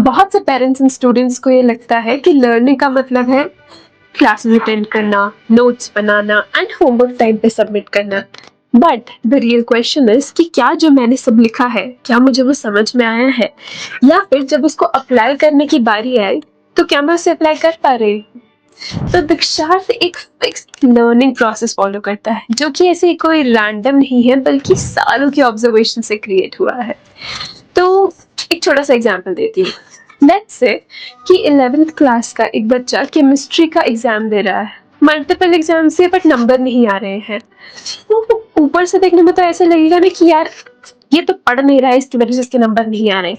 बहुत से parents and students को ये लगता है कि लर्निंग का मतलब है क्लासेस अटेंड करना, notes banana and homework time पे सबमिट करना। But the real question is कि क्या जो मैंने सब लिखा है, क्या मुझे वो समझ में आया है, या फिर जब उसको अप्लाई करने की बारी आई तो क्या मैं उसे अप्लाई कर पा रही हूँ। तो दीक्षार्थ एक फिक्स्ड लर्निंग प्रोसेस फॉलो करता है, जो कि ऐसे कोई रैंडम नहीं है बल्कि सालों की ऑब्जर्वेशन से क्रिएट हुआ है। तो एक छोटा सा एग्जांपल देती हूँ। लेट्स से कि 11th क्लास का एक बच्चा केमिस्ट्री का एग्जाम दे रहा है, मल्टीपल एग्जाम से बट नंबर नहीं आ रहे हैं। तो ऊपर से देखने में तो ऐसा लगेगा ना कि यार ये तो पढ़ नहीं रहा है, इसकी वजह से इसके नंबर नहीं आ रहे।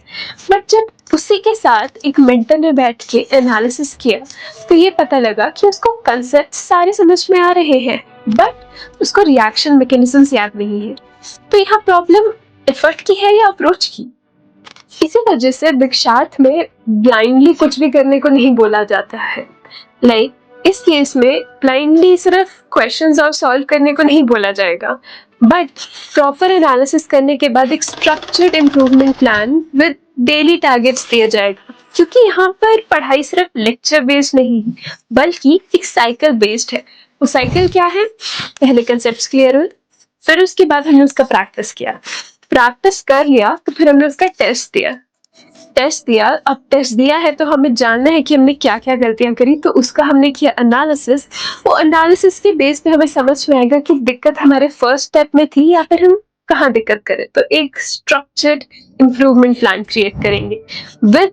बट जब उसी के साथ एक मेंटर ने बैठ के एनालिसिस किया तो ये पता लगा कि उसको कंसेप्ट सारे समझ में आ रहे हैं, बट उसको रिएक्शन मैकेनिज्म्स याद नहीं है। तो यहाँ प्रॉब्लम एफर्ट की है या अप्रोच की। इसी वजह से दीक्षार्थ में ब्लाइंडली कुछ भी करने को नहीं बोला जाता है। इस केस में ब्लाइंडली सिर्फ क्वेश्चंस और सॉल्व करने को नहीं बोला जाएगा, बट प्रॉपर एनालिसिस करने के बाद एक structured improvement plan with daily targets दिया जाएगा। क्योंकि यहाँ पर पढ़ाई सिर्फ लेक्चर बेस्ड नहीं बल्कि एक साइकिल बेस्ड है। वो साइकिल क्या है? पहले कंसेप्ट क्लियर हुए, फिर उसके बाद हमने उसका प्रैक्टिस कर लिया, तो फिर हमने उसका टेस्ट दिया। अब टेस्ट दिया है तो हमें जानना है कि हमने क्या क्या गलतियां करी, तो उसका हमने किया एनालिसिस। वो एनालिसिस के बेस पे हमें समझ में आएगा कि दिक्कत हमारे फर्स्ट स्टेप में थी या फिर हम कहाँ दिक्कत करें। तो एक स्ट्रक्चर्ड इम्प्रूवमेंट प्लान क्रिएट करेंगे with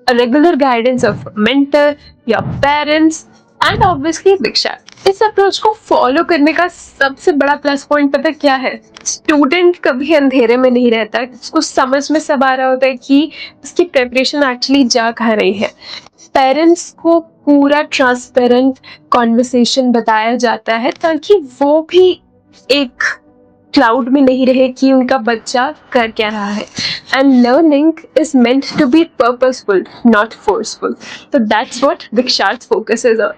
regular guidance of mentor या पेरेंट्स एंड ऑब्वियसली दीक्षा। इस अप्रोच को फॉलो करने का सबसे बड़ा प्लस पॉइंट पता क्या है? स्टूडेंट कभी अंधेरे में नहीं रहता, उसको समझ में सब आ रहा होता है कि उसकी प्रेपरेशन एक्चुअली जा कहाँ रही है। पेरेंट्स को पूरा ट्रांसपेरेंट कॉन्वर्सेशन बताया जाता है ताकि वो भी एक क्लाउड में नहीं रहे कि उनका बच्चा कर क्या रहा है। And learning is meant to be purposeful, not forceful. तो that's what Diksharth focuses on.